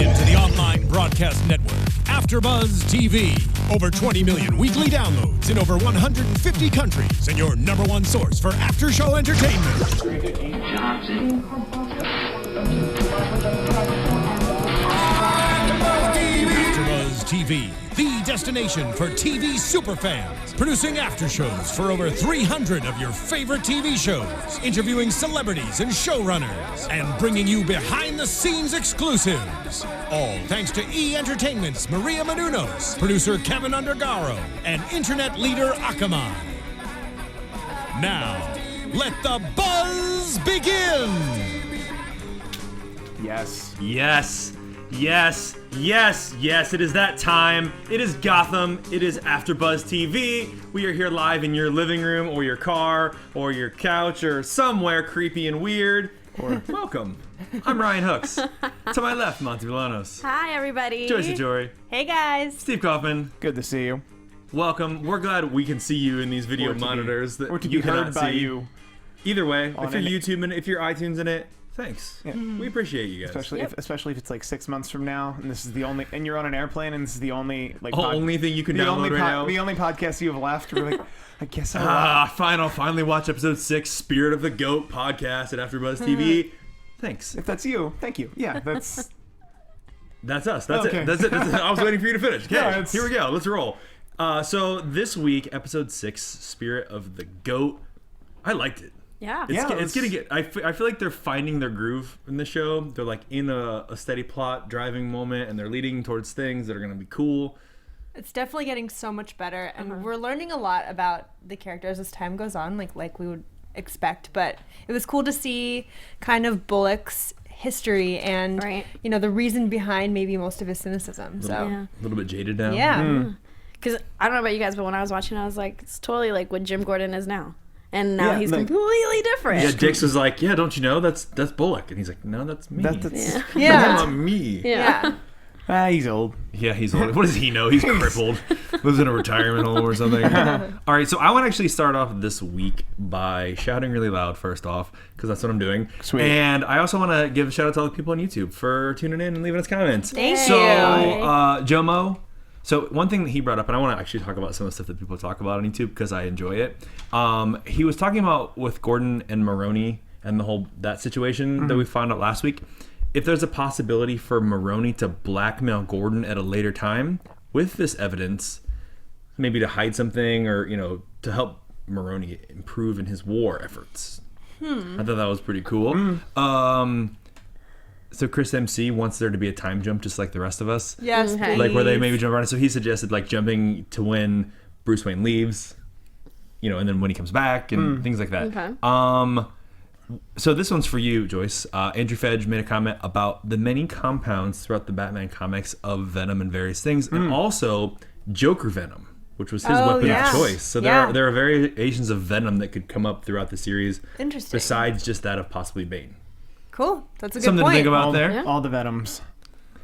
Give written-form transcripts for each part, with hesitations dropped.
into the online broadcast network, AFTERBUZZ TV. Over 20 million weekly downloads in over 150 countries, and your number one source for after-show entertainment. AFTERBUZZ TV, the destination for TV superfans. Producing aftershows for over 300 of your favorite TV shows. Interviewing celebrities and showrunners. And bringing you behind-the-scenes exclusives. All thanks to E! Entertainment's Maria Menounos, producer Kevin Undergaro, and internet leader Akamai. Now, let the buzz begin! Yes. Yes. Yes. Yes. Yes. It is that time. It is Gotham. It is AFTERBUZZ TV. We are here live in your living room or your car or your couch or somewhere creepy and weird. Or welcome. I'm Ryan Hooks. To my left, Monse Bolanos. Hi, everybody. Joyce Ajouri. Hey, guys. Steve Kauffman. Good to see you. Welcome. We're glad we can see you in these video monitors that or to you be heard cannot by see. you. Either way, if you're YouTubing, if you're iTunes in it, thanks. Yeah. We appreciate you guys. Especially if it's like 6 months from now, and this is the only, and you're on an airplane, and this is the only only thing you can download right now. The only podcast you have left. We're like, I guess I'll finally watch episode 6, Spirit of the Goat podcast at AFTERBUZZ TV. Thanks. If that's you, thank you. Yeah, that's that's us. That's it. That's it. I was waiting for you to finish. Okay, yeah, here we go. Let's roll. So this week, episode 6, Spirit of the Goat. I liked it. Yeah. It's gonna get. I feel like they're finding their groove in the show. They're like in a steady plot, driving moment, and they're leading towards things that are gonna be cool. It's definitely getting so much better, and we're learning a lot about the characters as time goes on, like we would expect. But it was cool to see kind of Bullock's history and you know the reason behind maybe most of his cynicism. A little bit jaded now. Yeah. Because I don't know about you guys, but when I was watching, I was like, it's totally like what Jim Gordon is now. And now he's completely different. Yeah, Dix was like, yeah, don't you know that's Bullock? And he's like, no, that's me. That's not me. Yeah. He's old. Yeah, he's old. What does he know? He's crippled. Lives in a retirement home or something. All right, so I want to actually start off this week by shouting really loud first off, because that's what I'm doing. Sweet. And I also want to give a shout out to all the people on YouTube for tuning in and leaving us comments. Thank you. Jomo. So one thing that he brought up, and I want to actually talk about some of the stuff that people talk about on YouTube because I enjoy it. He was talking about with Gordon and Maroney and the whole that situation that we found out last week. If there's a possibility for Maroney to blackmail Gordon at a later time with this evidence, maybe to hide something or to help Maroney improve in his war efforts. I thought that was pretty cool. So Chris MC wants there to be a time jump just like the rest of us. Yes, please. Like where they maybe jump around. So he suggested like jumping to when Bruce Wayne leaves, and then when he comes back and things like that. Okay. So this one's for you, Joyce. Andrew Fedge made a comment about the many compounds throughout the Batman comics of venom and various things, and also Joker venom, which was his weapon of choice. So there are variations of venom that could come up throughout the series. Interesting. Besides just that of possibly Bane. Cool. That's a good Something point. to think about there. All the Venoms.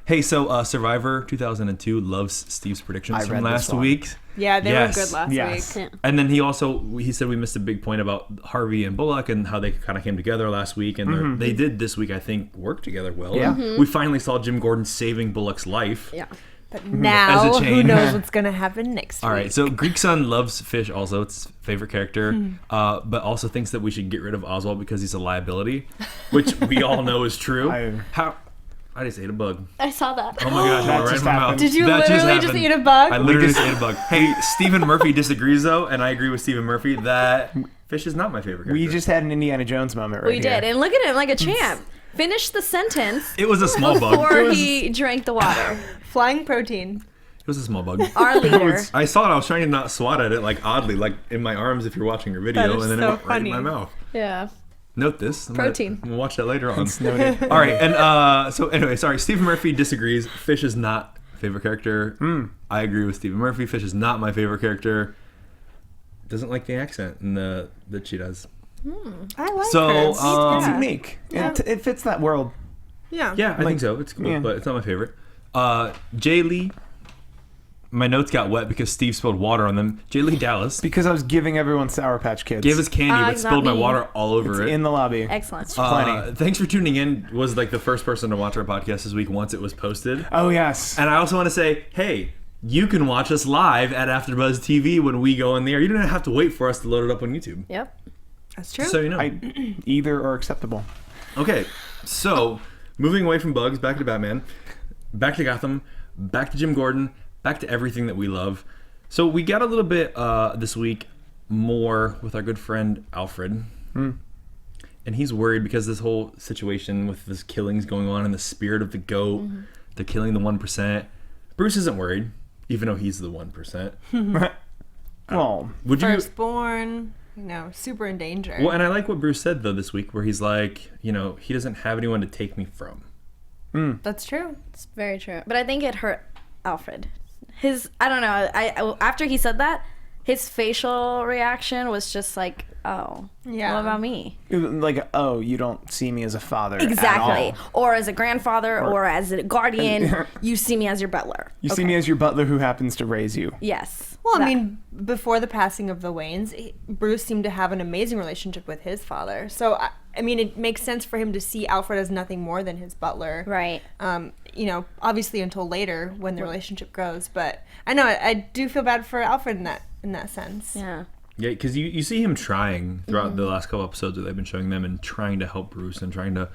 Hey, so Survivor 2002 loves Steve's predictions from last week. Yeah, they were good last week. Yeah. And then he said we missed a big point about Harvey and Bullock and how they kind of came together last week. And they did this week, I think, work together well. Yeah. We finally saw Jim Gordon saving Bullock's life. Yeah. But now, As a chain. who knows what's going to happen next week. All right, so Greek Sun loves Fish also. It's his favorite character, but also thinks that we should get rid of Oswald because he's a liability, which we all know is true. I just ate a bug. I saw that. Oh my gosh, right in my mouth. Did you That literally just eat a bug? I literally just ate a bug. Hey, Stephen Murphy disagrees though, and I agree with Stephen Murphy that Fish is not my favorite character. We just had an Indiana Jones moment right We did, and look at him like a champ. Finish the sentence. It was a small bug. Before he drank the water. Flying protein. It was a small bug. Our leader. I saw it. I was trying to not swat at it, like oddly, like in my arms if you're watching your video, That is and then so it went right in funny. my mouth. Yeah. Note this. Protein. We'll watch that later on. It's noted. All right, and so anyway, sorry. Stephen Murphy disagrees. Fish is not favorite character. I agree with Stephen Murphy. Fish is not my favorite character. Doesn't like the accent and that she does. I like So, her. It's unique. It fits that world. Yeah. Yeah, I think so. It's cool, yeah. but it's not my favorite. Jay Lee my notes got wet because Steve spilled water on them. J. Lee Dallas Because I was giving everyone Sour Patch Kids. gave us candy but not spilled my me. water all over it. in the lobby. Excellent. Plenty. Thanks for tuning in. Was like the first person to watch our podcast this week once it was posted. Oh, yes. And I also want to say, hey, you can watch us live at AfterBuzz TV when we go in there. You don't have to wait for us to load it up on YouTube. Yep. That's true. So you know. Either are acceptable. Okay, so moving away from Bugs, back to Batman, back to Gotham, back to Jim Gordon, back to everything that we love. So we got a little bit this week more with our good friend Alfred. And he's worried because this whole situation with this killings going on and the spirit of the goat, they're killing the 1%. Bruce isn't worried, even though he's the 1%. Well, Would you? Firstborn, super in danger. Well, and I like what Bruce said though this week, where he's like, he doesn't have anyone to take me from. That's true. It's very true. But I think it hurt Alfred. I don't know. I after he said that, his facial reaction was just like, oh, Yeah. what about me? like, oh, you don't see me as a father. Exactly. At all. Or as a grandfather or as a guardian. You see me as your butler. You see me as your butler who happens to raise you. Yes. Well, I That- mean, before the passing of the Waynes, Bruce seemed to have an amazing relationship with his father. So, I mean, it makes sense for him to see Alfred as nothing more than his butler. Right. Obviously until later when the relationship grows. But I know I do feel bad for Alfred in that sense. Yeah. Yeah, because you see him trying throughout the last couple episodes that they've been showing them and trying to help Bruce and trying to,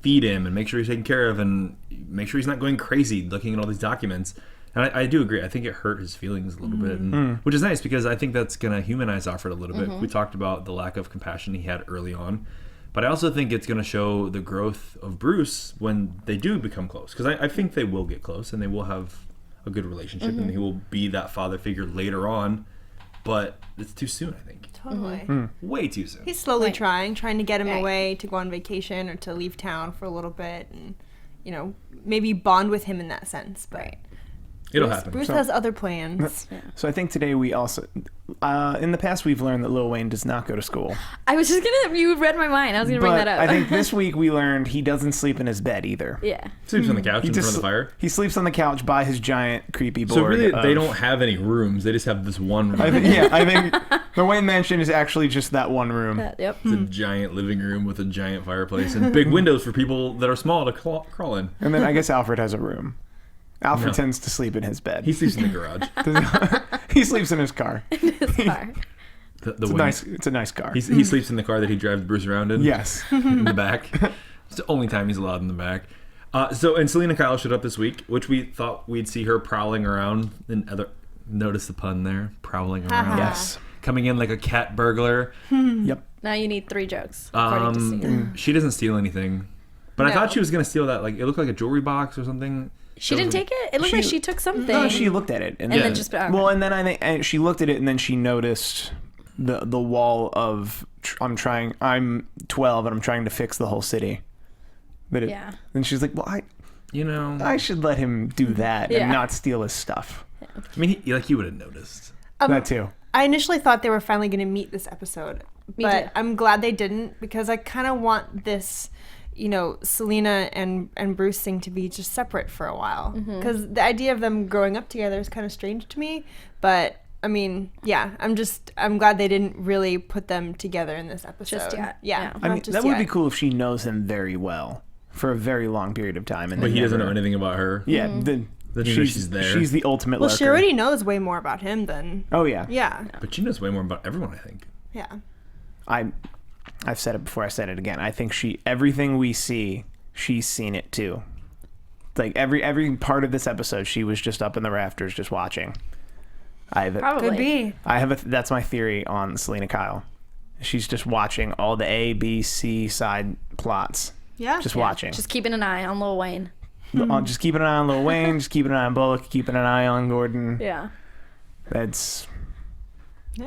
feed him and make sure he's taken care of and make sure he's not going crazy looking at all these documents. And I do agree. I think it hurt his feelings a little bit, which is nice because I think that's going to humanize Alfred a little bit. We talked about the lack of compassion he had early on. But I also think it's going to show the growth of Bruce when they do become close. Because I think they will get close and they will have a good relationship and he will be that father figure later on. But it's too soon, I think. Totally. Way too soon. He's slowly trying to get him Right. away to go on vacation or to leave town for a little bit and, maybe bond with him in that sense. But Right. It'll happen. Bruce has other plans. So I think today we also, in the past, we've learned that Lil Wayne does not go to school. I was just you read my mind. I was going to bring But that up. I think this week we learned he doesn't sleep in his bed either. yeah. Sleeps on the couch in front of the fire. He sleeps on the couch by his giant creepy board. So really, they of- don't have any rooms. They just have this one room. I think the Wayne Mansion is actually just that one room. Yep. It's a giant living room with a giant fireplace and big windows for people that are small to crawl in. And then I guess Alfred has a room. Alfred tends to sleep in his bed. He sleeps in the garage. He sleeps in his car. His car. It's a nice car. He sleeps in the car that he drives Bruce around in. Yes. In the back. It's the only time he's allowed in the back. And Selina Kyle showed up this week, which we thought we'd see her prowling around. Notice the pun there, prowling around. Yes. Coming in like a cat burglar. Yep. Now you need 3 jokes, according to Selena. She doesn't steal anything. But I No. thought she was going to steal that. Like, it looked like a jewelry box or something. She didn't take it? It looked like she took something. No, she looked at it and then just... Okay. Well, and then I think she looked at it, and then she noticed the wall of I'm 12 and I'm trying to fix the whole city. But Yeah. Then she's like, well, I should let him do that Yeah. and not steal his stuff. I mean, you would have noticed. That too. I initially thought they were finally going to meet this episode, Me but too. I'm glad they didn't because I kind of want this, Selina and Bruce thing to be just separate for a while because the idea of them growing up together is kind of strange to me. But I mean, yeah, I'm glad they didn't really put them together in this episode. Just yet. Yeah. I mean, not just that would yet. be cool if she knows him very well for a very long period of time. And But then he doesn't never- know anything about her. Yeah, Then you know she's there. She's the ultimate Well, lurker. she already knows way more about him than. Oh yeah. Yeah. But she knows way more about everyone, I think. Yeah. I've said it before. I said it again. I think everything we see, she's seen it too. Like every part of this episode, she was just up in the rafters, just watching. Probably. Could be. That's my theory on Selina Kyle. She's just watching all the A, B, C side plots. Yeah. Just watching. Just keeping an eye on Lil Wayne. Just keeping an eye on Lil Wayne. Just keeping an eye on Bullock. Keeping an eye on Gordon. Yeah. That's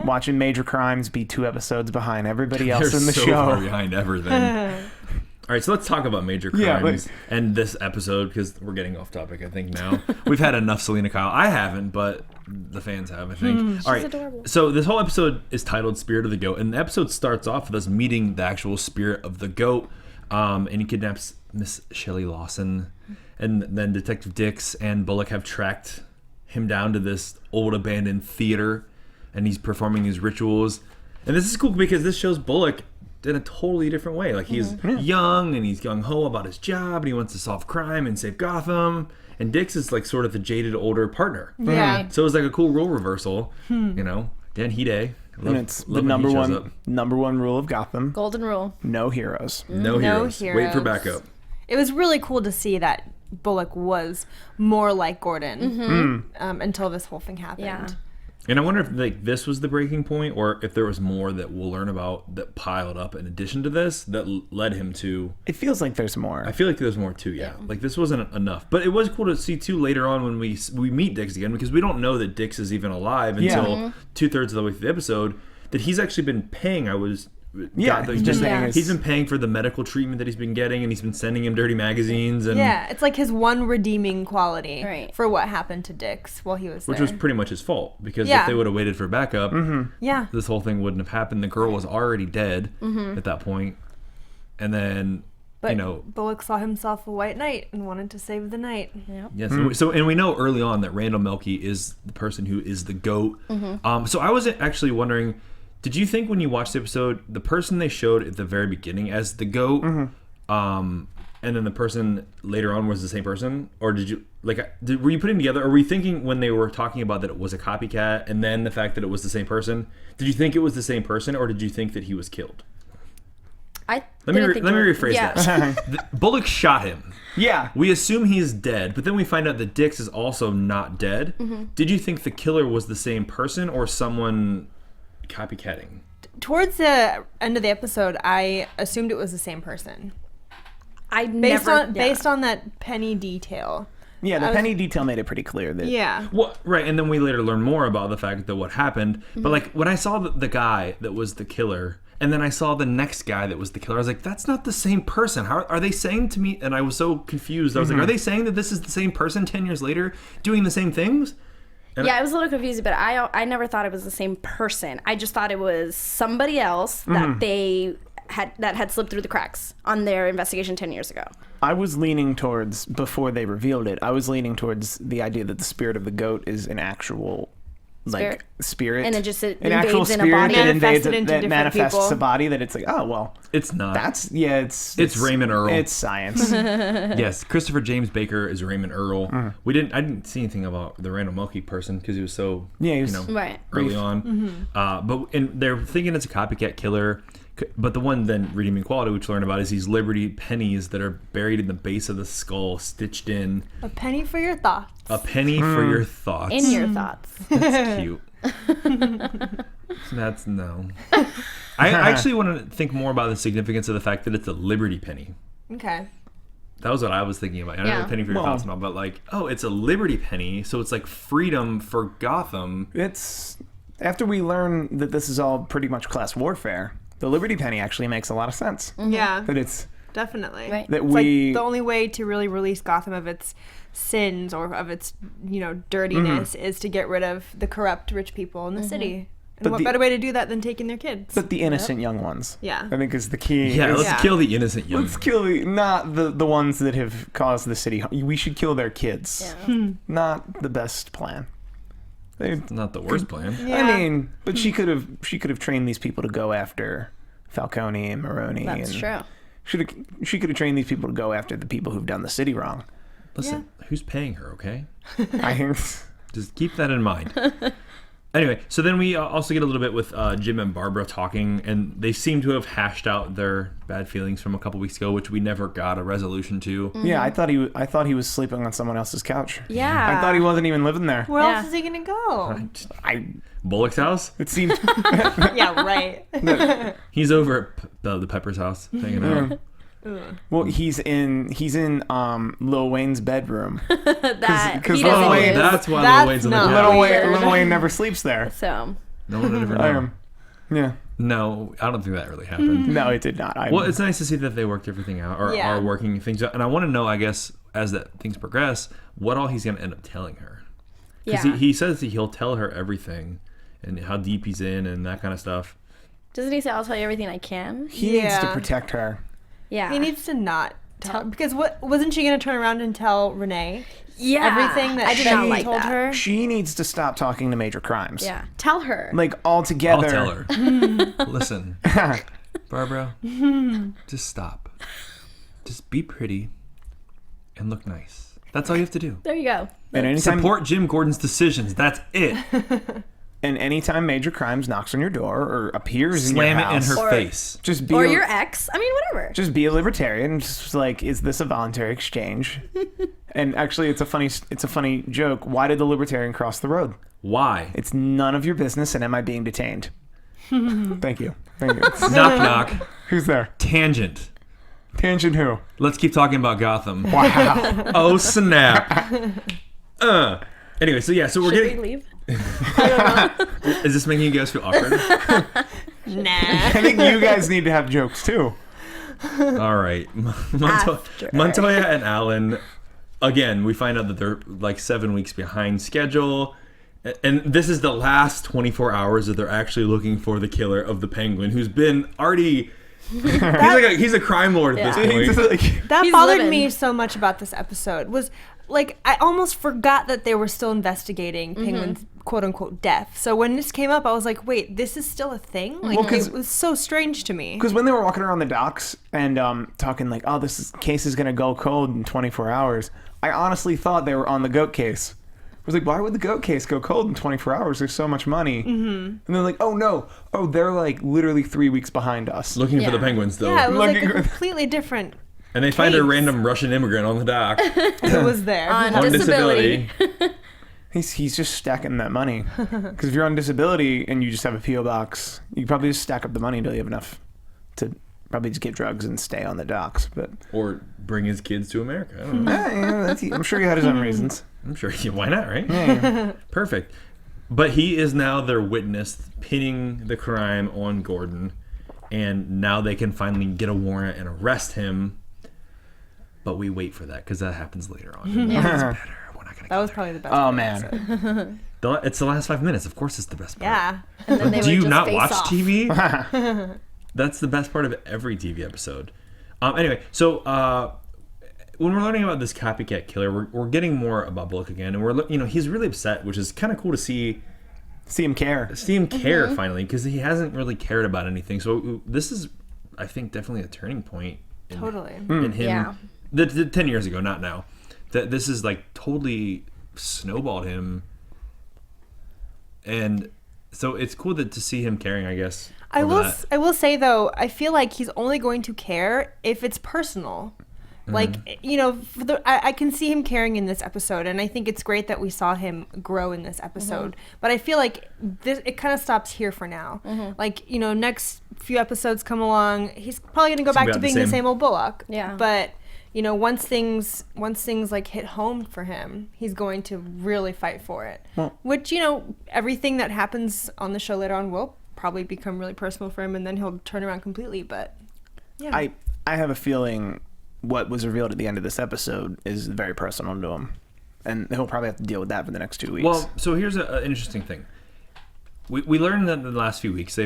watching major crimes be 2 episodes behind everybody else They're in the so show. far behind everything. All right, so let's talk about major Yeah, crimes and this episode because we're getting off topic, I think, now. We've had enough Selina Kyle. I haven't, but the fans have, I think. All right, adorable. so this whole episode is titled Spirit of the Goat, and the episode starts off with us meeting the actual spirit of the goat, and he kidnaps Miss Shelley Lawson, and then Detective Dix and Bullock have tracked him down to this old abandoned theater, and he's performing these rituals. And this is cool because this shows Bullock in a totally different way. Like, he's young and he's gung-ho about his job and he wants to solve crime and save Gotham. And Dix is like sort of the jaded older partner. Yeah. So it was like a cool role reversal, you know. Dan Hide. And it's the number one rule of Gotham. Golden rule. No heroes. No heroes. Wait for backup. It was really cool to see that Bullock was more like Gordon until this whole thing happened. Yeah. And I wonder if like this was the breaking point, or if there was more that we'll learn about that piled up in addition to this that led him to. It feels like there's more. I feel like there's more too. Yeah, like this wasn't enough, but it was cool to see too later on when we meet Dix again, because we don't know that Dix is even alive until 2/3 of the way through the episode. That he's actually been paying. He's been paying for the medical treatment that he's been getting, and he's been sending him dirty magazines. And it's like his one redeeming quality Right. for what happened to Dix while he was there. which was pretty much his fault, because if they would have waited for backup, this whole thing wouldn't have happened. The girl was already dead at that point, and then But Bullock saw himself a white knight and wanted to save the night. Yep. Yeah, so and we know early on that Randall Melky is the person who is the GOAT. So I was actually wondering, did you think when you watched the episode, the person they showed at the very beginning as the GOAT, and then the person later on was the same person, or did you were you putting together, or were you thinking when they were talking about that it was a copycat, and then the fact that it was the same person? Did you think it was the same person, or did you think that he was killed? Let me rephrase that. Bullock shot him. Yeah. We assume he's dead, but then we find out that Dix is also not dead. Did you think the killer was the same person or someone copycatting? Towards the end of the episode, I assumed it was the same person. Based on that penny detail. Yeah, the penny detail made it pretty clear that. Well, right, and then we later learn more about the fact that what happened. But like when I saw the guy that was the killer, and then I saw the next guy that was the killer, I was like, that's not the same person. How are they saying to me? And I was so confused. I was like, are they saying that this is the same person 10 years later doing the same things? And I was a little confused, but I never thought it was the same person. I just thought it was somebody else that they had slipped through the cracks on their investigation 10 years ago. I was leaning towards, before they revealed it, I was leaning towards the idea that the spirit of the goat is an actual spirit, and it just an invades actual in a spirit body. that invades Manifested into that different manifests people. a body that it's like, oh well, it's not. It's Raymond Earl. It's science. Yes, Christopher James Baker is Raymond Earl. I didn't see anything about the Randall Melky person because he was so early on. And they're thinking it's a copycat killer. But the one then redeeming quality, which we learn about, is these Liberty pennies that are buried in the base of the skull, stitched in. A penny for your thoughts. A penny for your thoughts. In your thoughts. That's cute. That's no. I actually want to think more about the significance of the fact that it's a Liberty penny. Okay. That was what I was thinking about. I know a penny for your thoughts now, but like, it's a Liberty penny, so it's like freedom for Gotham. It's after we learn that this is all pretty much class warfare. The Liberty penny actually makes a lot of sense. Yeah. That it's definitely right. That it's like the only way to really release Gotham of its sins or of its dirtiness is to get rid of the corrupt rich people in the city. And what better way to do that than taking their kids? But the innocent young ones. Yeah. I think is the key. Yeah, let's kill the innocent young. Let's kill not the ones that have caused the city harm. We should kill their kids. Yeah. Not the best plan. It's not the worst plan. Yeah. I mean, but she could have trained these people to go after Falcone and Maroni. That's true. She could have trained these people to go after the people who've done the city wrong. Listen, who's paying her, okay? Just keep that in mind. Anyway, so then we also get a little bit with Jim and Barbara talking, and they seem to have hashed out their bad feelings from a couple weeks ago, which we never got a resolution to. Yeah, I thought he was sleeping on someone else's couch. Yeah. I thought he wasn't even living there. Where else is he gonna go? Bullock's house? It seemed. Yeah, right. He's over at the Pepper's house, hanging out. Well, he's in Lil Wayne's bedroom. Because Lil Wayne. That's why Lil Wayne's in the house. Lil Wayne never sleeps there. So. No one would ever know. Yeah. No, I don't think that really happened. No, it did not. Well, it's nice to see that they worked everything out, or are working things out. And I want to know, I guess, as that things progress, what all he's going to end up telling her. Because he says that he'll tell her everything, and how deep he's in, and that kind of stuff. Doesn't he say, I'll tell you everything I can? He needs to protect her. Yeah. He needs to not because what wasn't she going to turn around and tell Renee Yeah. everything that I did not she like told that. her? She needs to stop talking to major crimes. Yeah. Tell her. Like I'll altogether. tell her. Listen, Barbara, just stop. Just be pretty and look nice. That's all you have to do. There you go. And anytime, Support Jim Gordon's decisions. That's it. and anytime major crimes knocks on your door or appears Slam in your it in house, her Or- face. just be Or a, your ex. I mean, whatever. just be a libertarian. Just like, is this a voluntary exchange? And actually, it's a funny joke. Why did the libertarian cross the road? Why? It's none of your business, and am I being detained? Thank you. Knock knock. Who's there? Tangent. Tangent who? Let's keep talking about Gotham. Wow. Oh snap. Anyway, so we're Should getting. we leave? Is this making you guys feel awkward? Nah. I think you guys need to have jokes too. All right. After. Montoya and Alan, again, we find out that they're like 7 weeks behind schedule. And this is the last 24 hours that they're actually looking for the killer of the Penguin, who's been already... he's a crime lord at Yeah. this point. That He's bothered living. me so much about this episode was like I almost forgot that they were still investigating Penguin's quote unquote death. So when this came up, I was like, wait, this is still a thing? Like, Well, 'cause- it was so strange to me. Because when they were walking around the docks and talking like, oh, case is going to go cold in 24 hours, I honestly thought they were on the goat case. I was like, why would the goat case go cold in 24 hours? There's so much money. Mm-hmm. And they're like, oh, no. Oh, they're like literally 3 weeks behind us. Looking for the Yeah. Penguins, though. Yeah, it was like a Looking- completely different And they find a case. random Russian immigrant on the dock. who was there. On on disability. disability. He's just stacking that money. Because if you're on disability and you just have a P.O. box, you probably just stack up the money until you have enough to probably just get drugs and stay on the docks. But Or bring his kids to America. I don't know. I'm sure he had his own reasons. I'm sure. Why not, right? Perfect. But he is now their witness, pinning the crime on Gordon. And now they can finally get a warrant and arrest him. But we wait for that because that happens later on. It's better. We're not gonna That was probably the best. Oh, part of man. the episode. It's the last 5 minutes. Of course, it's the best part. Yeah. And then they Do would you just not face watch off. TV? That's the best part of every TV episode. Anyway, so when we're learning about this copycat killer, we're getting more about Bullock again, and he's really upset, which is kind of cool to see See him care. care finally, because he hasn't really cared about anything. So this is, I think, definitely a turning point. Totally. In him, Yeah. the 10 years ago, not now. That this is like totally snowballed him, and so it's cool to see him caring, I guess. I over will. that. I will say though, I feel like he's only going to care if it's personal. Like I can see him caring in this episode, and I think it's great that we saw him grow in this episode. But I feel like it kind of stops here for now. Like next few episodes come along, he's probably gonna go back gonna to be being the the same. same old Bullock. Yeah. But once things like hit home for him, he's going to really fight for it. Well- Which everything that happens on the show later on will probably become really personal for him, and then he'll turn around completely. But yeah, I have a feeling what was revealed at the end of this episode is very personal to him. And he'll probably have to deal with that for the next 2 weeks. Well, so here's an interesting thing. We learned that in the last few weeks,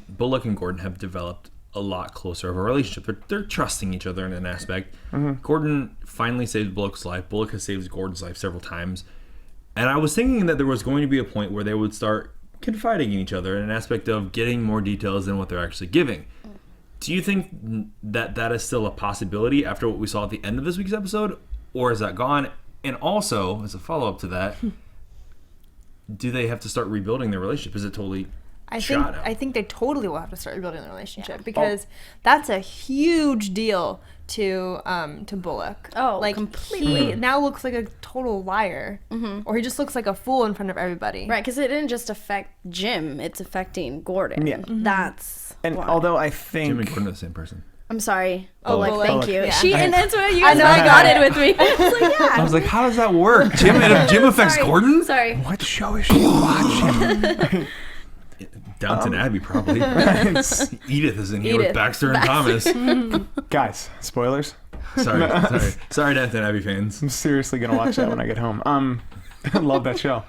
Bullock and Gordon have developed a lot closer of a relationship. They're trusting each other in an aspect. Gordon finally saved Bullock's life. Bullock has saved Gordon's life several times. And I was thinking that there was going to be a point where they would start confiding in each other in an aspect of getting more details than what they're actually giving. Do you think that is still a possibility after what we saw at the end of this week's episode? Or is that gone? And also, as a follow-up to that, do they have to start rebuilding their relationship? Is it totally shot now? I think they totally will have to start rebuilding the relationship because that's a huge deal to Bullock. Oh, like completely. he now looks like a total liar, or he just looks like a fool in front of everybody. Right, because it didn't just affect Jim; it's affecting Gordon. Yeah. That's and why. although I Jim and think Gordon are the same person. I'm sorry. Bullock. Bullock, thank you. Yeah. And that's what you I guys know, I got got it with me. I was like, yeah. I was like, how does that work? Jim affects Sorry. Gordon? Sorry. what show is she watching? Downton Abbey, probably. Edith is in here with Edith. Baxter and Thomas. Guys, spoilers. Sorry, Downton Abbey fans. I'm seriously gonna watch that when I get home. I love that show.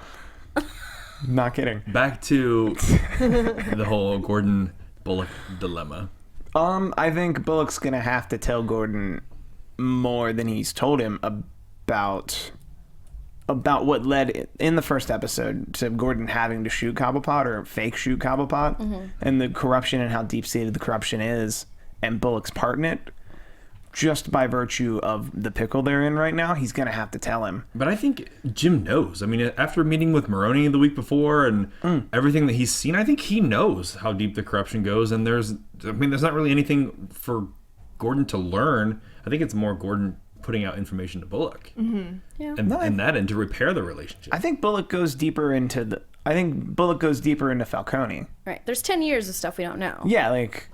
Not kidding. Back to the whole Gordon Bullock dilemma. I think Bullock's gonna have to tell Gordon more than he's told him about what led in the first episode to Gordon having to shoot Cobblepot or fake shoot Cobblepot, and the corruption and how deep-seated the corruption is, and Bullock's part in it. Just by virtue of the pickle they're in right now, he's going to have to tell him. But I think Jim knows. I mean, after meeting with Maroney the week before and everything that he's seen, I think he knows how deep the corruption goes. And there's not really anything for Gordon to learn. I think it's more Gordon putting out information to Bullock. Yeah. And to repair the relationship. I think Bullock goes deeper into Falcone. Right. There's 10 years of stuff we don't know. Yeah, like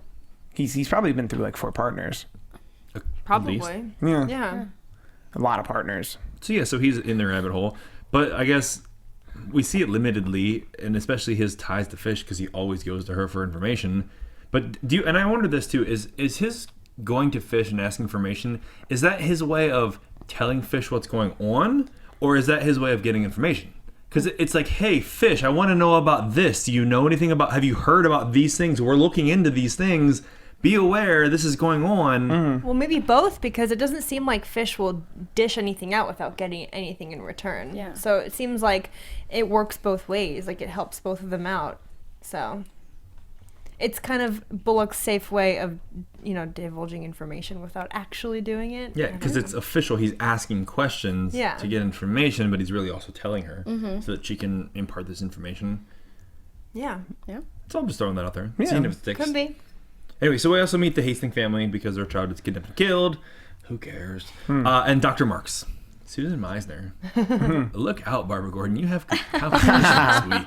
he's probably been through like 4 partners. Probably. Yeah. A lot of partners. So he's in the rabbit hole. But I guess we see it limitedly, and especially his ties to Fish, because he always goes to her for information. But and I wonder this too, is his going to Fish and asking information, is that his way of telling Fish what's going on, or is that his way of getting information? Because it's like, hey, Fish, I want to know about this. Do you know anything have you heard about these things? We're looking into these things. Be aware, this is going on. Well, maybe both, because it doesn't seem like Fish will dish anything out without getting anything in return. Yeah. So it seems like it works both ways. Like, it helps both of them out. So it's kind of Bullock's safe way of, divulging information without actually doing it. Yeah, because it's official. He's asking questions to get information, but he's really also telling her so that she can impart this information. Yeah. So I'm just throwing that out there. Yeah. Seeing if it sticks. Could be. Anyway, so we also meet the Hastings family because their child is kidnapped and killed. Who cares? And Dr. Marks. Susan Meisner. Look out, Barbara Gordon. You have competition this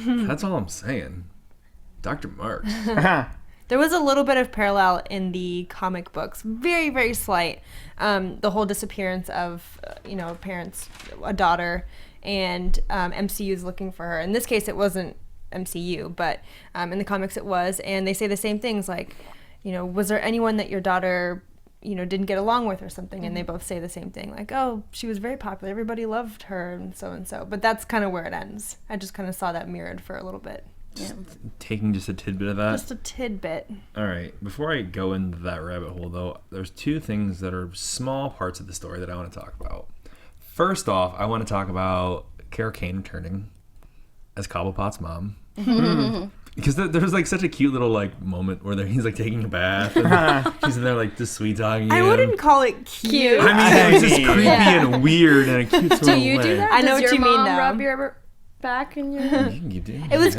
week. That's all I'm saying. Dr. Marks. There was a little bit of parallel in the comic books. Very, very slight. The whole disappearance of, parents, a daughter, and MCU is looking for her. In this case, it wasn't MCU, but in the comics it was, and they say the same things like, was there anyone that your daughter didn't get along with or something, and they both say the same thing, like, oh, she was very popular, everybody loved her, and so, but that's kind of where it ends. I just kind of saw that mirrored for a little bit. Taking just a tidbit of that. Just a tidbit. All right, before I go into that rabbit hole though, there's 2 things that are small parts of the story that I want to talk about. First off, I want to talk about Kara Kane returning as Cobblepot's mom. Because there's like such a cute little like moment where he's like taking a bath and she's in there like just sweet talking. I wouldn't call it cute. I mean, it's just creepy and weird and a cute sort of way. Do you do that? I know Does what your you mean, mom though. rub your back and your... You do. It was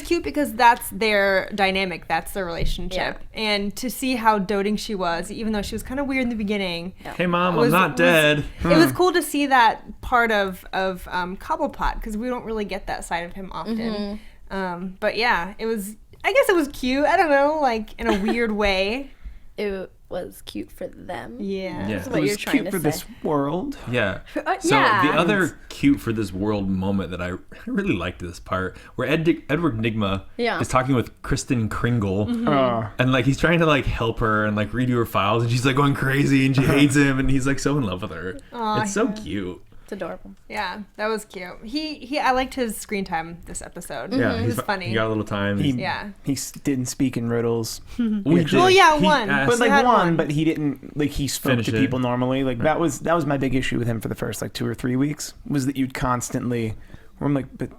cute because that's their dynamic, that's their relationship, and to see how doting she was, even though she was kind of weird in the beginning. Hey mom, I'm not dead. It was cool to see that part of Cobblepot, because we don't really get that side of him often. But yeah, I guess it was cute. I don't know, like in a weird way. It was cute for them. Yeah. Yeah. That's It what was you're trying cute to for say. this world. Yeah. So yeah. the other cute for this world moment that I really liked this part, where Edward Nygma is talking with Kristen Kringle, and like he's trying to like help her and like redo her files, and she's like going crazy and she hates him, and he's like so in love with her. It's so cute. It's adorable. Yeah, that was cute. I liked his screen time this episode. Yeah, It was funny. He got a little time. He didn't speak in riddles. One. But like had one, one. but he didn't, like he spoke Finish to it. people normally. Like that was my big issue with him for the first like 2 or 3 weeks, was that you'd constantly, where I'm like, but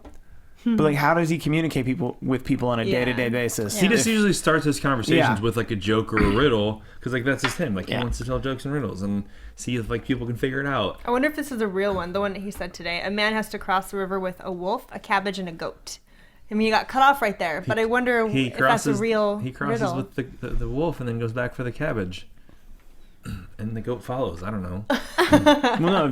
like how does he communicate with people on a day-to-day basis? He just usually starts his conversations Yeah. with like a joke or a riddle, because like that's just him. Like he Yeah. wants to tell jokes and riddles and see if like people can figure it out. I wonder if this is a real one, the one that he said today. A man has to cross the river with a wolf, a cabbage, and a goat. I mean, he got cut off right there, but I wonder if that's a real He crosses riddle. with the wolf and then goes back for the cabbage, and the goat follows. I don't know. Well,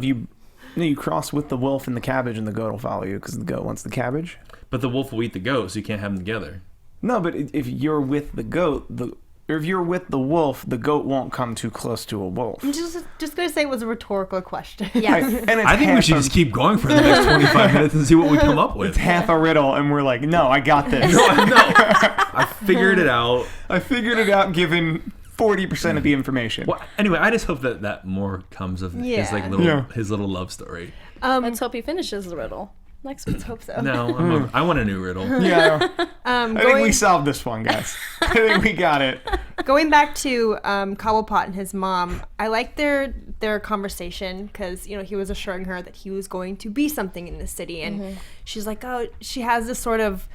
no, you cross with the wolf and the cabbage, and the goat will follow you because the goat wants the cabbage. But the wolf will eat the goat, so you can't have them together. No, but if you're with the goat, or if you're with the wolf, the goat won't come too close to a wolf. I'm just gonna say it was a rhetorical question. Yes. And it's I think we half should a- just keep going for the next 25 minutes and see what we come up with. It's half a riddle, and we're like, no, I got this. No, I figured it out. I figured it out given 40% of the information. Well, anyway, I just hope that more comes of his like Yeah. little his little love story. Let's hope he finishes the riddle. Next week. Let's hope so. No, I want a new riddle. Yeah. I think we solved this one, guys. I think we got it. Going back to Cobblepot and his mom, I like their conversation because, you know, he was assuring her that he was going to be something in the city. And she's like, oh, she has this sort of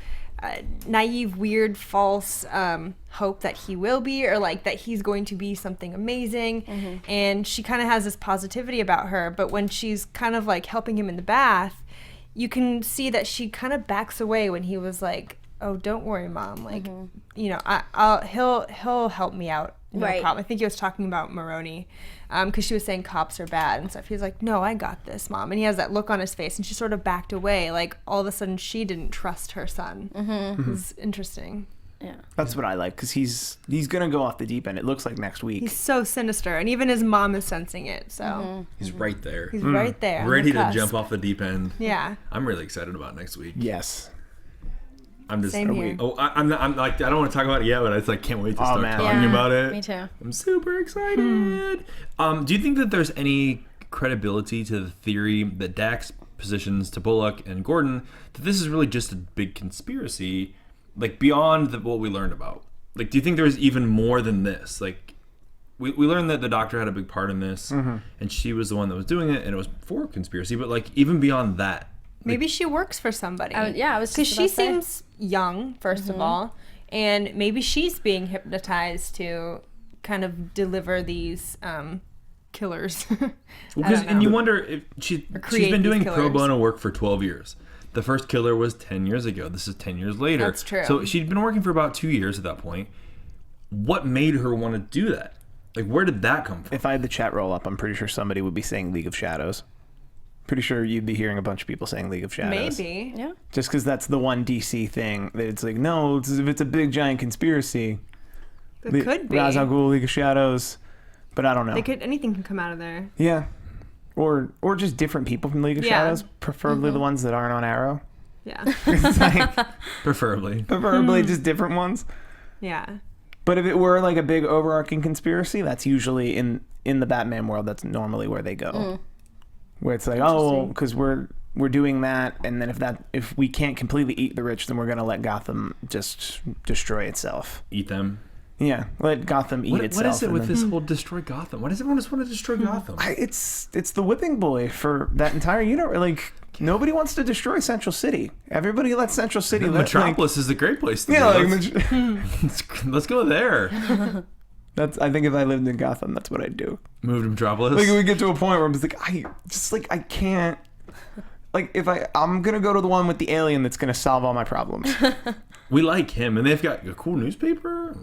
naive, weird, false hope that he will be, or like that he's going to be something amazing. And she kind of has this positivity about her. But when she's kind of like helping him in the bath, you can see that she kind of backs away when he was like, oh, don't worry, Mom. Like, you know, he'll help me out. No problem. I think he was talking about Maroney because she was saying cops are bad and stuff. He's like, no, I got this, Mom. And he has that look on his face, and she sort of backed away. Like, all of a sudden, she didn't trust her son. It was interesting. Yeah. That's what I like, because he's going to go off the deep end. It looks like next week. He's so sinister, and even his mom is sensing it. So He's right there. he's right there. on Ready the to cusp. jump off the deep end. Yeah. I'm really excited about next week. Yes. I'm just. Same here. Oh, I'm like, I don't want to talk about it yet, but I just like can't wait to start man. talking about it. Me too. I'm super excited. Do you think that there's any credibility to the theory that Dax positions to Bullock and Gordon that this is really just a big conspiracy, like beyond what we learned about? Like, do you think there's even more than this? Like, we learned that the doctor had a big part in this, and she was the one that was doing it, and it was for conspiracy. But like, even beyond that, Maybe she works for somebody. Yeah, I was because just she about to say. seems young, first of all, and maybe she's being hypnotized to kind of deliver these killers. and you wonder if she's create been doing these pro killers. bono work for 12 years. The first killer was 10 years ago. This is 10 years later. That's true. So she'd been working for about 2 years at that point. What made her want to do that? Like, where did that come from? If I had the chat roll up, I'm pretty sure somebody would be saying League of Shadows. Pretty sure you'd be hearing a bunch of people saying League of Shadows. Maybe. Yeah. Just because that's the one DC thing that it's like, no, if it's a big giant conspiracy. It could be. Ra's al Ghul, League of Shadows. But I don't know. Anything can come out of there. Yeah. Or just different people from League of Yeah. Shadows. Preferably the ones that aren't on Arrow. Yeah. It's like, Preferably. just different ones. Yeah. But if it were like a big overarching conspiracy, that's usually in the Batman world, that's normally where they go. Where it's like, oh, because we're doing that, and then if we can't completely eat the rich, then we're gonna let Gotham just destroy itself. Eat them. Yeah, let Gotham eat itself. What is it and with then- this whole destroy Gotham? Why does everyone just want to destroy Gotham? It's the whipping boy for that entire universe. Like, nobody wants to destroy Central City. Everybody lets Central City live. Metropolis is a great place to Like, let's go there. I think if I lived in Gotham, that's what I'd do. Move to Metropolis. Like, we get to a point where I'm just like, I can't. Like, I'm gonna go to the one with the alien that's gonna solve all my problems. We like him, and they've got a cool newspaper.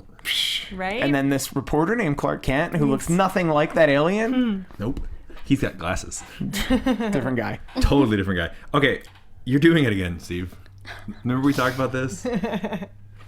Right? And then this reporter named Clark Kent, who looks nothing like that alien. Nope. He's got glasses. Different guy. Totally different guy. Okay, you're doing it again, Steve. Remember we talked about this?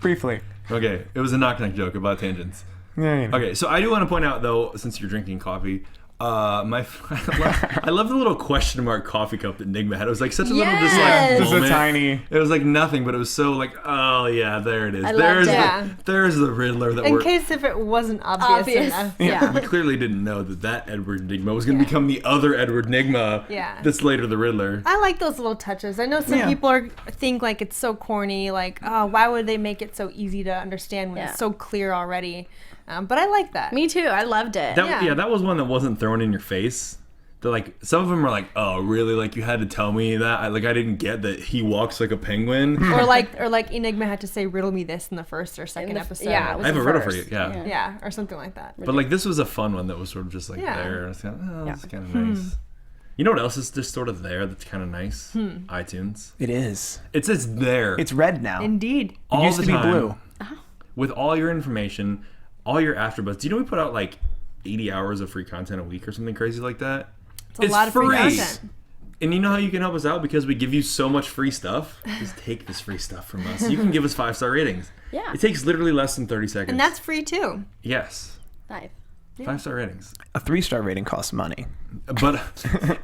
Briefly. Okay, it was a knock-knock joke about tangents. Yeah, you know. Okay, so I do want to point out, though, since you're drinking coffee, I love the little question mark coffee cup that Enigma had. It was like such a little just like Just a moment. tiny. It was like nothing, but it was so like, oh yeah, there it is. I loved it. There's the Riddler that in case if it wasn't obvious enough. Yeah. we clearly didn't know that Edward Enigma was going to become the other Edward Enigma. Yeah. That's later the Riddler. I like those little touches. I know some people think like it's so corny, like, oh, why would they make it so easy to understand when it's so clear already? But I like that. Me too. I loved it. That was one that wasn't thrown in your face. They're like, some of them are like, oh really, like you had to tell me that. I didn't get that he walks like a penguin. or like Enigma had to say riddle me this in the first or second episode. Yeah, it was I have the a riddle for first. you. Yeah, or something like that. But like this was a fun one that was sort of just like there. It's kind of, it's kind of nice. You know what else is just sort of there that's kind of nice? iTunes. It is. It's there. It's red now. Indeed. all used the to be time, blue. with all your information, all your AfterBuzz. Do you know we put out like 80 hours of free content a week or something crazy like that? It's a lot of free content. And you know how you can help us out? Because we give you so much free stuff. Just take this free stuff from us. You can give us 5-star ratings. Yeah. It takes literally less than 30 seconds. And that's free too. Yes. Nice. 5-star ratings. A 3-star rating costs money. But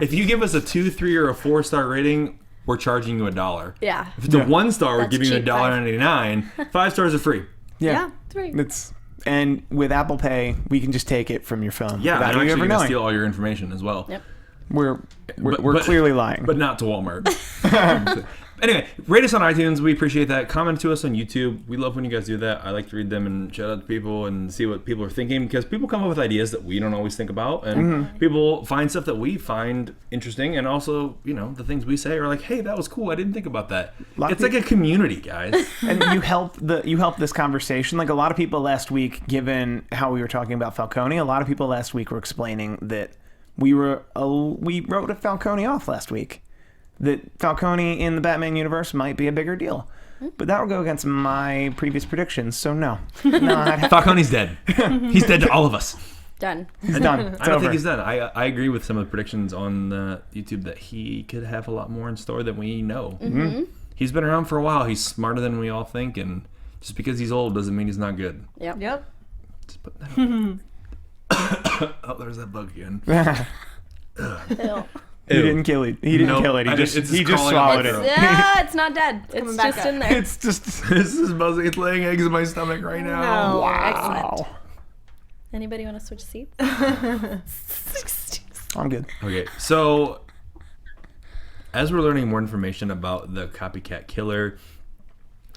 if you give us a 2, 3, or a 4-star rating, we're charging you $1. Yeah. If it's a 1-star, we're That's giving you cheap. $1.99. 5 stars are free. Yeah. 3. And with Apple Pay, we can just take it from your phone. Yeah, without I'm you actually ever going to knowing. steal all your information as well. Yep. We're But- clearly lying. But not to Walmart. Anyway, rate us on iTunes. We appreciate that. Comment to us on YouTube. We love when you guys do that. I like to read them and shout out to people and see what people are thinking, because people come up with ideas that we don't always think about, and people find stuff that we find interesting, and also, the things we say are like, hey, that was cool. I didn't think about that. It's like a community, guys. And you help this conversation. Like a lot of people last week, given how we were talking about Falcone, a lot of people last week were explaining that we wrote a Falcone off last week. That Falcone in the Batman universe might be a bigger deal. But that would go against my previous predictions, so no. Falcone's dead. He's dead to all of us. Done. He's done. It's I don't over. think he's done. I agree with some of the predictions on YouTube that he could have a lot more in store than we know. Mm-hmm. He's been around for a while. He's smarter than we all think, and just because he's old doesn't mean he's not good. Yep. Just put that oh, there's that bug again. Ew. He didn't kill it. He didn't kill it. He just crawling out swallowed my it. throat. Yeah, it's not dead. It's Coming back just up. in there. It's just This is buzzing. It's laying eggs in my stomach right now. No. wow. Anybody want to switch seats? I'm good. Okay, so as we're learning more information about the copycat killer,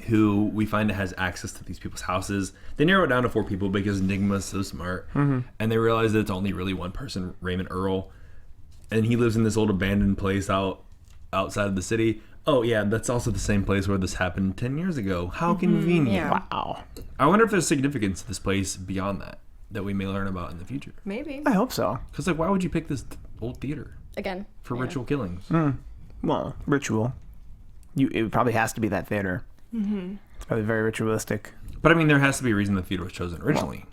who we find has access to these people's houses, they narrow it down to 4 people because Enigma's so smart, and they realize that it's only really one person, Raymond Earl, and he lives in this old abandoned place outside of the city. Oh yeah, that's also the same place where this happened 10 years ago. How convenient. Yeah. Wow. I wonder if there's significance to this place beyond that we may learn about in the future. Maybe. I hope so. Because why would you pick this old theater Again. for ritual killings? Well, ritual. It probably has to be that theater. It's probably very ritualistic. But I mean, there has to be a reason the theater was chosen originally.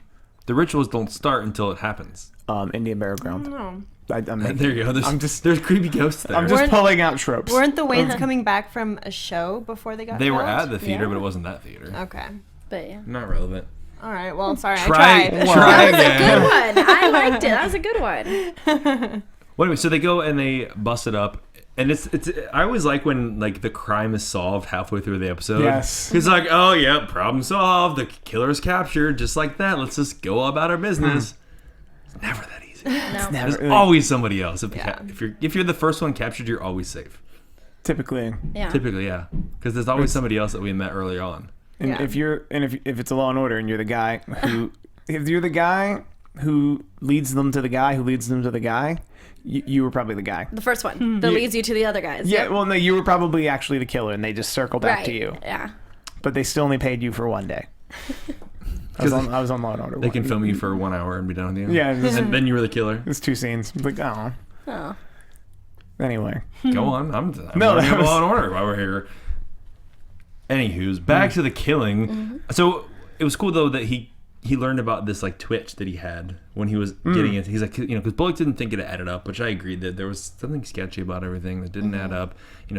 The rituals don't start until it happens. Indian burial ground. No. There you go. There's creepy ghosts there. I'm just pulling out tropes. Weren't the Waynes coming back from a show before they got They were killed? at the theater, Yeah. but it wasn't that theater. Okay. But yeah. Not relevant. All right. Well, sorry. Try I tried. Try Good again. one. I liked it. That was a good one. Well, anyway, so they go and they bust it up. And it's I always like when the crime is solved halfway through the episode. Yes. It's like, oh yeah, problem solved. The killer is captured. Just like that. Let's just go about our business. It's never that easy. No. There's always somebody else. If you're the first one captured, you're always safe. Typically. Yeah. Typically, yeah, because there's always somebody else that we met early on. And Yeah. if it's a Law and Order and you're the guy who if you're the guy who leads them to the guy who leads them to the guy, you were probably the guy. The first one that leads you to the other guys. Yeah, Yep. well, no, you were probably actually the killer, and they just circled back Right. to you. Yeah. But they still only paid you for one day. I was on Law and Order. They can film you for 1 hour and be done with you. Yeah, And then you were the killer. it's 2 scenes. Like, oh. Oh. Anyway. Go on. I'm No, learning that was- Law and Order while we're here. Anywho's, back to the killing. So it was cool though that he learned about this twitch that he had when he was getting it. He's like, because Bullock didn't think it added up, which I agreed that there was something sketchy about everything that didn't add up.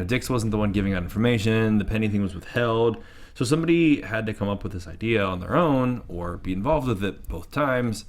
Dix wasn't the one giving out information. The penny thing was withheld. So somebody had to come up with this idea on their own or be involved with it both times.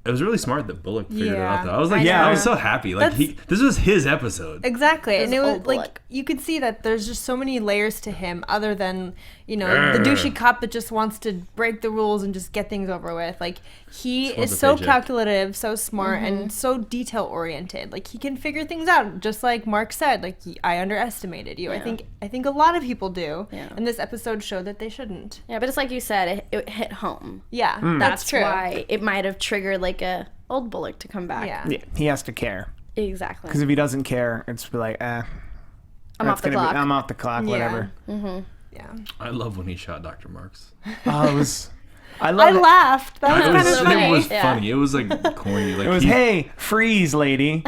It was really smart that Bullock figured it out though. I was like, Yeah. I was so happy. This was his episode. Exactly. And it was old Bullock. like you could see that there's just so many layers to him other than, the douchey cop that just wants to break the rules and just get things over with. Like he Just wants is a so paycheck. calculative, so smart and so detail oriented. Like he can figure things out just like Mark said. Like I underestimated you. Yeah. I think a lot of people do. Yeah. And this episode showed that they shouldn't. Yeah, but it's like you said, it hit home. Yeah. That's true. why it might have triggered a old Bullock to come back. Yeah. Yeah, he has to care. Exactly. Because if he doesn't care, it's like, I'm that's off the gonna clock. I'm off the clock, Yeah. whatever. Yeah. I love when he shot Dr. Marks. I I love it. laughed. That was It kind was, of funny. it was Yeah. funny. It was corny. It was, hey, freeze, lady.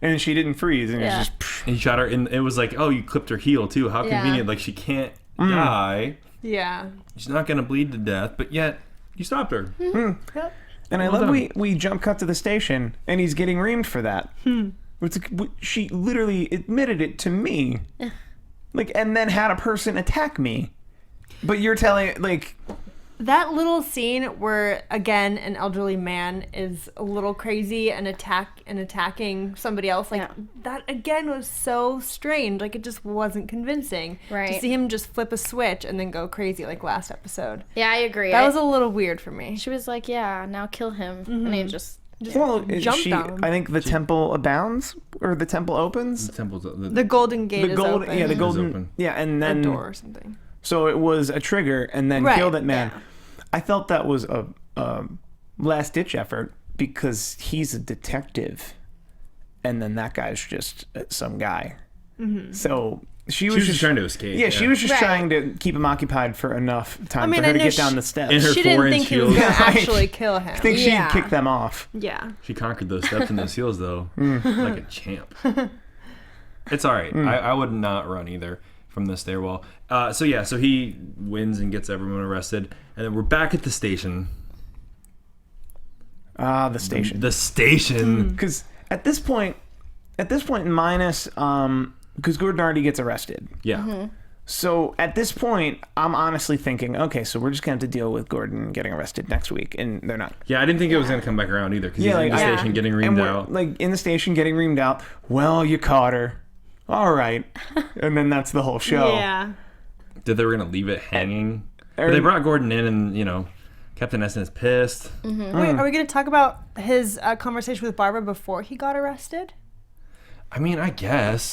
And she didn't freeze. And Yeah. it was just, And he shot her, and it was like, oh, you clipped her heel too. How Yeah. convenient. Like she can't die. Yeah. She's not gonna bleed to death, but yet you stopped her. Yep. and I Well love done. we jump cut to the station, and he's getting reamed for that. She literally admitted it to me. And then had a person attack me. But you're telling, That little scene where again an elderly man is a little crazy and attacking somebody else, that again was so strange. Like it just wasn't convincing. Right. To see him just flip a switch and then go crazy like last episode. Yeah, I agree. That was a little weird for me. She was like, yeah, now kill him. And he just Just Well, jumped on him. I think the temple abounds, or the temple opens. The temple's The golden gate is open. Yeah, the golden. open. Yeah, and then a door or something. so it was a trigger, and then Right, kill that man. yeah. I felt that was a last ditch effort because he's a detective, and then that guy's just some guy. Mm-hmm. So she She was just trying to escape. Yeah, she was just Right. trying to keep him occupied for enough time mean, for her I to know get down the steps. in her She didn't 4-inch think he was heels. going to actually kill him. I think Yeah. she'd kick them off. Yeah. She conquered those steps and those heels, though, Mm. like a champ. It's all right. I would not run either from the stairwell. So he wins and gets everyone arrested, and then we're back at the station. The station. The station. Because at this point, minus because Gordon already gets arrested. Yeah. So at this point, I'm honestly thinking, okay, so we're just gonna have to deal with Gordon getting arrested next week, and they're not. Yeah, I didn't think it was gonna come back around either because Yeah, he's in like, the yeah. station getting And reamed we're out. like in the station getting reamed out. Well, you caught her. All right, and then that's the whole show. Yeah. That they were gonna leave it hanging. But Or- they brought Gordon in, and Captain Essen is pissed. Wait, are we going to talk about his conversation with Barbara before he got arrested? I mean, I guess.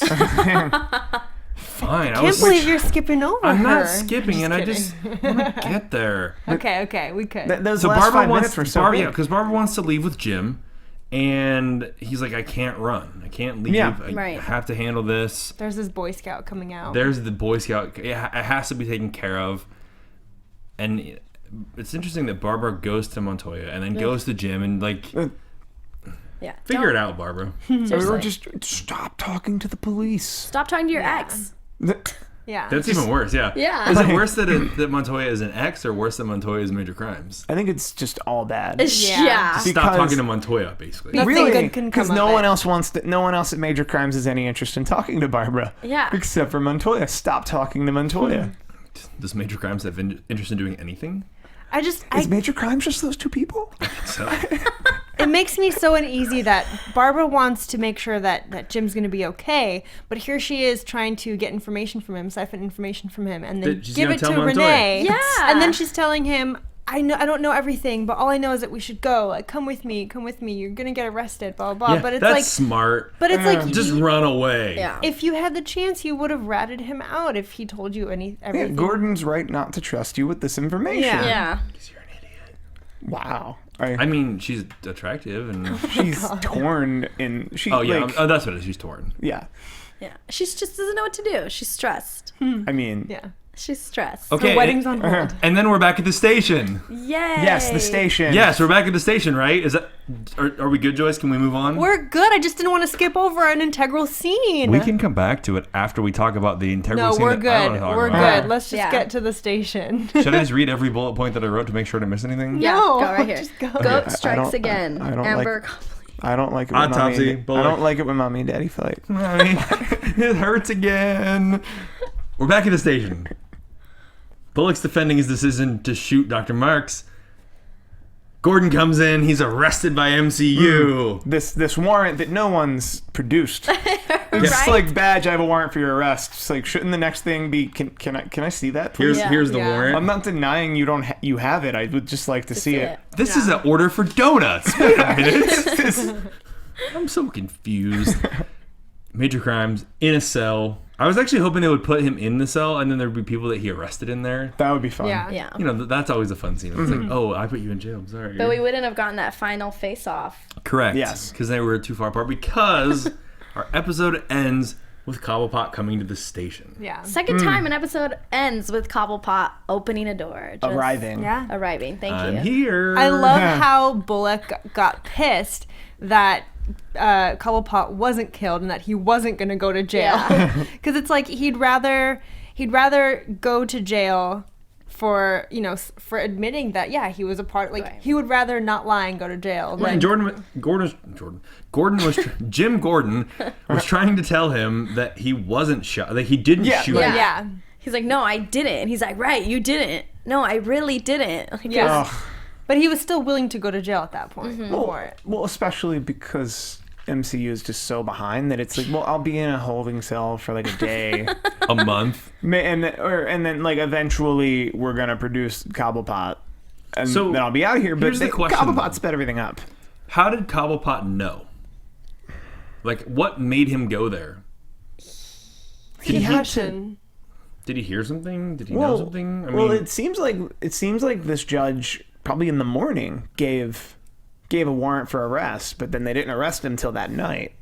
Fine. Can't believe you're skipping over I'm her. not skipping it. I kidding. just want to get there. Okay, we could. Those So last Barbara 5 minutes were so big. because Barbara wants to leave with Jim, and he's like, I can't run. I can't leave. Yeah. I Right. have to handle this. There's this Boy Scout coming out. There's the Boy Scout. It has to be taken care of. And it's interesting that Barbara goes to Montoya and then goes to Jim and Yeah. figure it out, Barbara. So we were Seriously. just stop talking to the police. Stop talking to your Yeah. ex. Yeah. That's even worse. Yeah. Yeah. Is it worse that Montoya is an ex or worse that Montoya is major crimes? I think it's just all bad. Yeah. Yeah. Stop Because- talking to Montoya, basically. Nothing Really? good can come Because of no it. one else no one else at Major Crimes has any interest in talking to Barbara. Yeah. Except for Montoya. Stop talking to Montoya. Does major crimes have interest in doing anything? Is Major Crimes just those two people? So It makes me so uneasy that Barbara wants to make sure that Jim's going to be okay, but here she is trying to get information from him, siphon information from him, and then That she's give gonna it to tell Montoya. Renee. Yeah. And then she's telling him, I don't know everything, but all I know is that we should go. Like, come with me. You're going to get arrested, blah, blah, blah. yeah, But it's that's like, smart. but it's like, Just run away. Yeah. if you had the chance, you would have ratted him out if he told you Yeah, everything. Gordon's right not to trust you with this information. Yeah. Yeah. Because you're an idiot. Wow. I mean, she's attractive and. She's torn in. She, Oh yeah, like, that's what it is. She's torn. yeah. Yeah. She just doesn't know what to do. She's stressed. I mean, Yeah. She's stressed. Okay. Her wedding's on hold. And then we're back at the station. Yay. yes, the station. Yes, we're back at the station, right? Is that? Are we good, Joyce? Can we move on? We're good. I just didn't want to skip over an integral scene. We can come back to it after we talk about the integral No, scene. we're that I wanna good. talk We're about. good. Let's just Yeah. get to the station. Should I just read every bullet point that I wrote to make sure I didn't miss anything? Yeah. No, Go right here. just go. Goat I strikes don't- again. I don't Amber. I don't like it when Autopsy, I Bullock. don't like it when mommy and daddy fight. It hurts again. We're back at the station. Bullock's defending his decision to shoot Dr. Marks. Gordon comes in. He's arrested by MCU. This warrant that no one's produced. It's Right? like, badge, I have a warrant for your arrest. It's like, shouldn't the next thing be, can I see that, please? Here's the Yeah. warrant. I'm not denying you have it. I would just like to see it. This is an order for donuts. Wait a minute. I'm so confused. Major crimes in a cell. I was actually hoping they would put him in the cell and then there'd be people that he arrested in there. That would be fun. Yeah. Yeah. You know, that's always a fun scene. It's like, oh, I put you in jail. I'm sorry. But we wouldn't have gotten that final face off. Correct. Yes. Because they were too far apart. Because our episode ends with Cobblepot coming to the station. Yeah. Second time an episode ends with Cobblepot opening a door. Just Arriving. Yeah. Arriving. Thank I'm you. here. I love how Bullock got pissed that Cobblepot wasn't killed and that he wasn't going to go to jail. Yeah. Because it's like he'd rather go to jail for for admitting that he was a part. Like Right. he would rather not lie and go to jail. Right, Than, Gordon was Jim Gordon was trying to tell him that he wasn't shot, that he didn't Yeah. shoot. Yeah. him. yeah. He's like, no, I didn't. And he's like, right, you didn't. No, I really didn't. Like, Yeah. Ugh. But he was still willing to go to jail at that point. For it. Well, especially because MCU is just so behind that it's like, well, I'll be in a holding cell for like a day, A month. and then like eventually we're gonna produce Cobblepot, and So, then I'll be out of here. But here's the question, Cobblepot sped everything up. How did Cobblepot know? Like, what made him go there? Concussion. Did he hear something? Did he know something? It seems like this judge probably in the morning gave a warrant for arrest, but then they didn't arrest him until that night.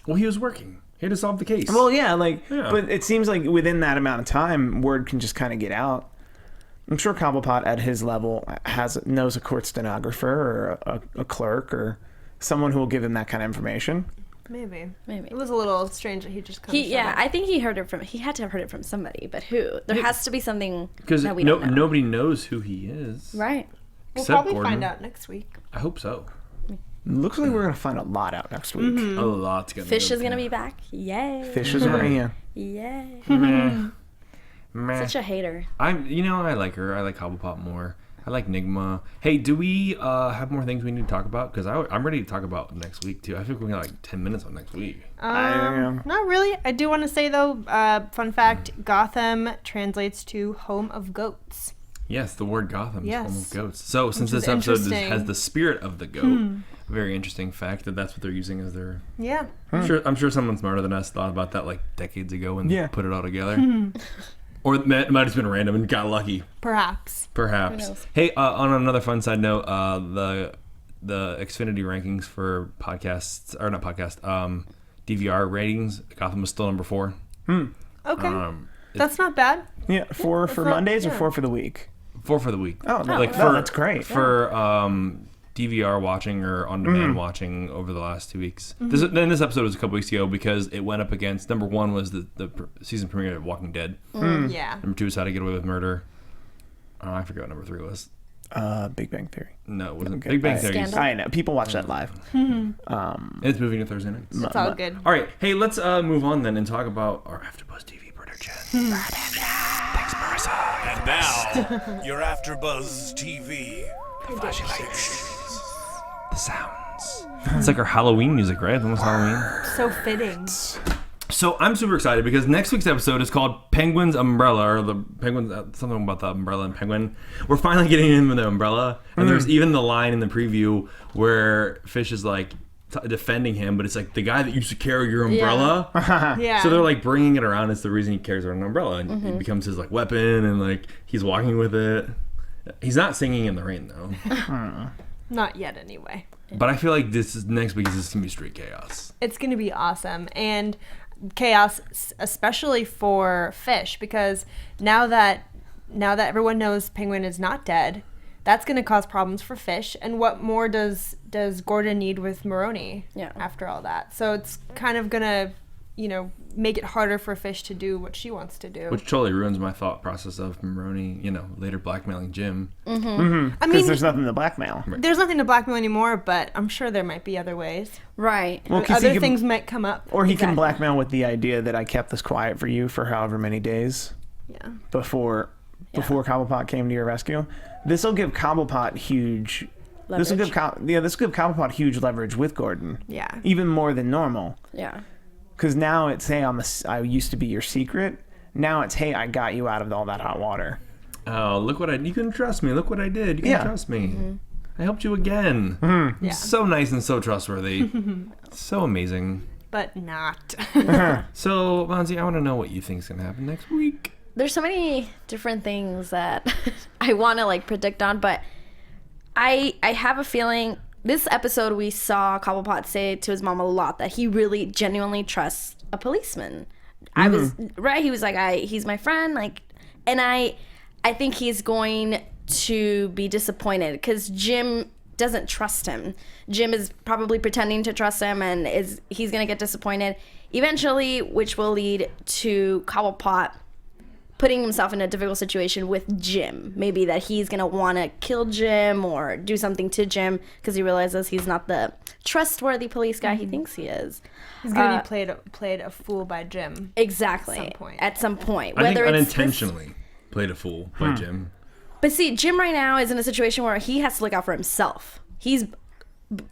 Well, he was working. He had to solve the case. Well, yeah, but it seems like within that amount of time, word can just kind of get out. I'm sure Cobblepot at his level knows a court stenographer or a clerk or someone who will give him that kind of information. Maybe. It was a little strange that he just kind of I think he had to have heard it from somebody, but who? There has to be something because that we don't know. Nobody knows who he is. Right. We'll probably find out next week. I hope so. Looks like we're gonna find a lot out next week. A lot's gonna. Fish is gonna be back. Yay. Fish is around. Yay. Meh. Such a hater. I like her. I like Cobblepot more. I like Nigma. Hey, do we have more things we need to talk about? Because I'm ready to talk about next week too. I think we got like 10 minutes on next week. Not really. I do want to say though, fun fact: Gotham translates to "home of goats." Yes, the word Gotham is home of goats. So since Which this is episode interesting. has the spirit of the goat, very interesting fact that's what they're using as their. Yeah. I'm sure someone smarter than us thought about that like decades ago and put it all together. Or it might have been random and got lucky. Perhaps. Who knows? Hey, on another fun side note, the Xfinity rankings for podcasts, or not podcast, DVR ratings, Gotham was still number 4. Okay. That's not bad. Yeah, 4 for Mondays or 4 for the week? 4 for the week. Oh, like that's great. For DVR watching or on-demand watching over the last 2 weeks. This episode was a couple weeks ago because it went up against, number 1 was the season premiere of Walking Dead. Yeah. Number 2 was How to Get Away with Murder. I forget what number 3 was. Big Bang Theory. No, it wasn't. Okay. Big Bang Theory. Scandal. I know. People watch that live. It's moving to Thursday nights. It's all good. All right. Hey, let's move on then and talk about our AfterBuzz TV production. Thanks, Marissa. And now, your AfterBuzz TV. The sounds. It's like our Halloween music, right? Almost Halloween. So fitting. So I'm super excited because next week's episode is called Penguin's Umbrella, or the Penguin's something about the umbrella and penguin. We're finally getting into the umbrella, and there's even the line in the preview where Fish is like defending him, but it's like the guy that used to carry your umbrella. Yeah. So they're like bringing it around. It's the reason he carries an umbrella, and it becomes his like weapon, and like he's walking with it. He's not singing in the rain though. Not yet, anyway. But I feel like next week is just gonna be straight chaos. It's going to be awesome. And chaos, especially for Fish, because now that everyone knows Penguin is not dead, that's going to cause problems for Fish. And what more does Gordon need with Maroni after all that? So it's kind of going to, make it harder for Fish to do what she wants to do. Which totally ruins my thought process of Maroni, later blackmailing Jim. I mean, Because there's nothing to blackmail. there's nothing to blackmail anymore, but I'm sure there might be other ways. Right. Well, 'cause Other things might come up. Or he can blackmail with the idea that I kept this quiet for you for however many days Yeah. before Cobblepot came to your rescue. This will give Cobblepot huge. This will give Cobblepot huge leverage with Gordon. Yeah. Even more than normal. Yeah. Because now it's, hey, I used to be your secret. Now it's, hey, I got you out of all that hot water. Oh, look what you can trust me. Look what I did. You can trust me. I helped you again. Yeah. So nice and so trustworthy. So amazing. But not. So, Monse, I want to know what you think is going to happen next week. There's so many different things that I want to predict on, but I have a feeling this episode we saw Cobblepot say to his mom a lot that he really genuinely trusts a policeman. I was right. He was like, he's my friend. And I think he's going to be disappointed because Jim doesn't trust him. Jim is probably pretending to trust him, and he's going to get disappointed eventually, which will lead to Cobblepot putting himself in a difficult situation with Jim. Maybe that he's going to want to kill Jim or do something to Jim because he realizes he's not the trustworthy police guy he thinks he is. He's going to be played a fool by Jim. Exactly. At some point. I think Whether it's unintentionally played a fool by Jim. But see, Jim right now is in a situation where he has to look out for himself. He's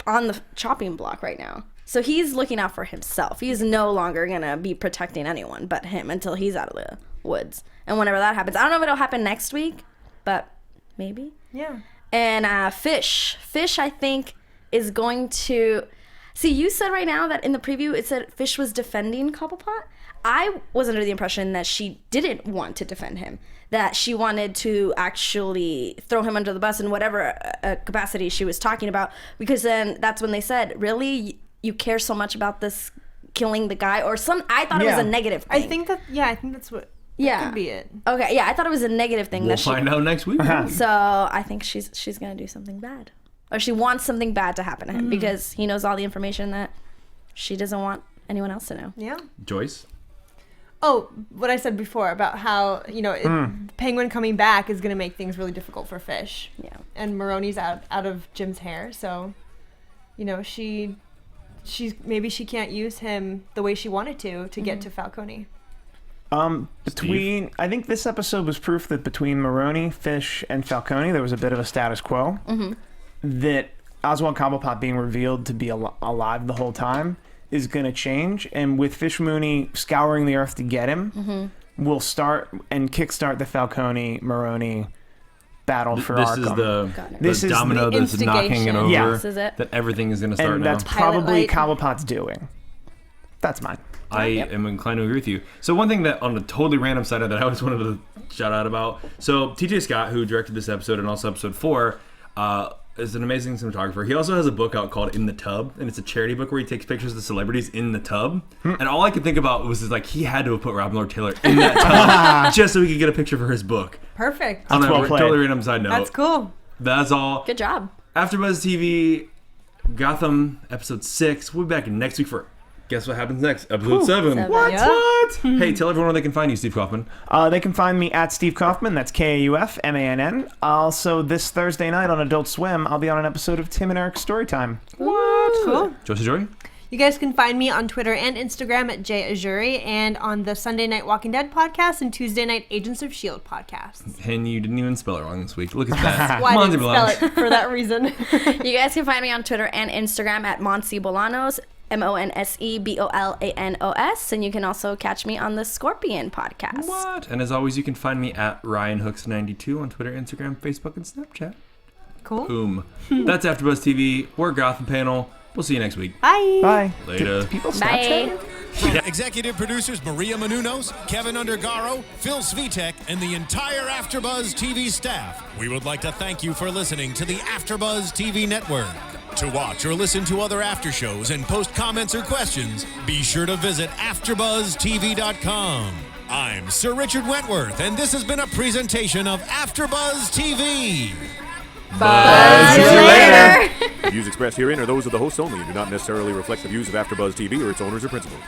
on the chopping block right now. So he's looking out for himself. He's no longer going to be protecting anyone but him until he's out of the woods. And whenever that happens, I don't know if it'll happen next week, but maybe. Yeah. And Fish, I think is going to... See, you said right now that in the preview it said Fish was defending Cobblepot. I was under the impression that she didn't want to defend him, that she wanted to actually throw him under the bus in whatever capacity she was talking about, because then that's when they said, really, you care so much about this killing the guy? Or some, I thought it was a negative thing. I think that's what could be it. Okay, yeah, I thought it was a negative thing. We'll find out next week. So I think she's going to do something bad. Or she wants something bad to happen to him because he knows all the information that she doesn't want anyone else to know. Yeah. Joyce? Oh, what I said before about how, Penguin coming back is going to make things really difficult for Fish. Yeah. And Maroni's out of Jim's hair, so, she's maybe she can't use him the way she wanted to get to Falcone. I think this episode was proof that between Maroni, Fish, and Falcone, there was a bit of a status quo. Mm-hmm. That Oswald Cobblepot being revealed to be alive the whole time is going to change. And with Fish Mooney scouring the earth to get him, we'll start and kickstart the Falcone-Maroni battle for Arkham. This is the domino that's knocking it over. Yeah. This is it. That everything is going to start and now. that's probably Cobblepot's doing. That's mine. I am inclined to agree with you. So one thing that on a totally random side that I always wanted to shout out about. So TJ Scott, who directed this episode and also episode 4, is an amazing cinematographer. He also has a book out called In the Tub, and it's a charity book where he takes pictures of the celebrities in the tub. And all I could think about was he had to have put Robin Lord Taylor in that tub just so he could get a picture for his book. Perfect. On a totally random side note. That's cool. That's all. Good job. AfterBuzz TV, Gotham, episode 6. We'll be back next week for... Guess what happens next? Episode 7. What? Yep. What? Hey, tell everyone where they can find you, Steve Kauffman. They can find me at Steve Kauffman. That's Kaufmann. Also, this Thursday night on Adult Swim, I'll be on an episode of Tim and Eric's Storytime. What? Cool. Joyce Ajouri? You guys can find me on Twitter and Instagram at Joyce Ajouri, and on the Sunday Night Walking Dead podcast and Tuesday Night Agents of S.H.I.E.L.D. podcasts. And you didn't even spell it wrong this week. Look at that. Well, I didn't spell it for that reason. You guys can find me on Twitter and Instagram at Monse Bolanos, MonseBolanos, and you can also catch me on the Scorpion podcast. What? And as always, you can find me at RyanHooks92 on Twitter, Instagram, Facebook, and Snapchat. Cool. Boom. That's AfterBuzz TV. We're Gotham Panel. We'll see you next week. Bye. Bye. Later. Do people Bye. Snapchat? Executive producers Maria Menounos, Kevin Undergaro, Phil Svitek, and the entire AfterBuzz TV staff. We would like to thank you for listening to the AfterBuzz TV network. To watch or listen to other after shows and post comments or questions, be sure to visit AfterBuzzTV.com. I'm Sir Richard Wentworth, and this has been a presentation of AfterBuzz TV. Buzz you later. The views expressed herein are those of the hosts only and do not necessarily reflect the views of AfterBuzz TV or its owners or principals.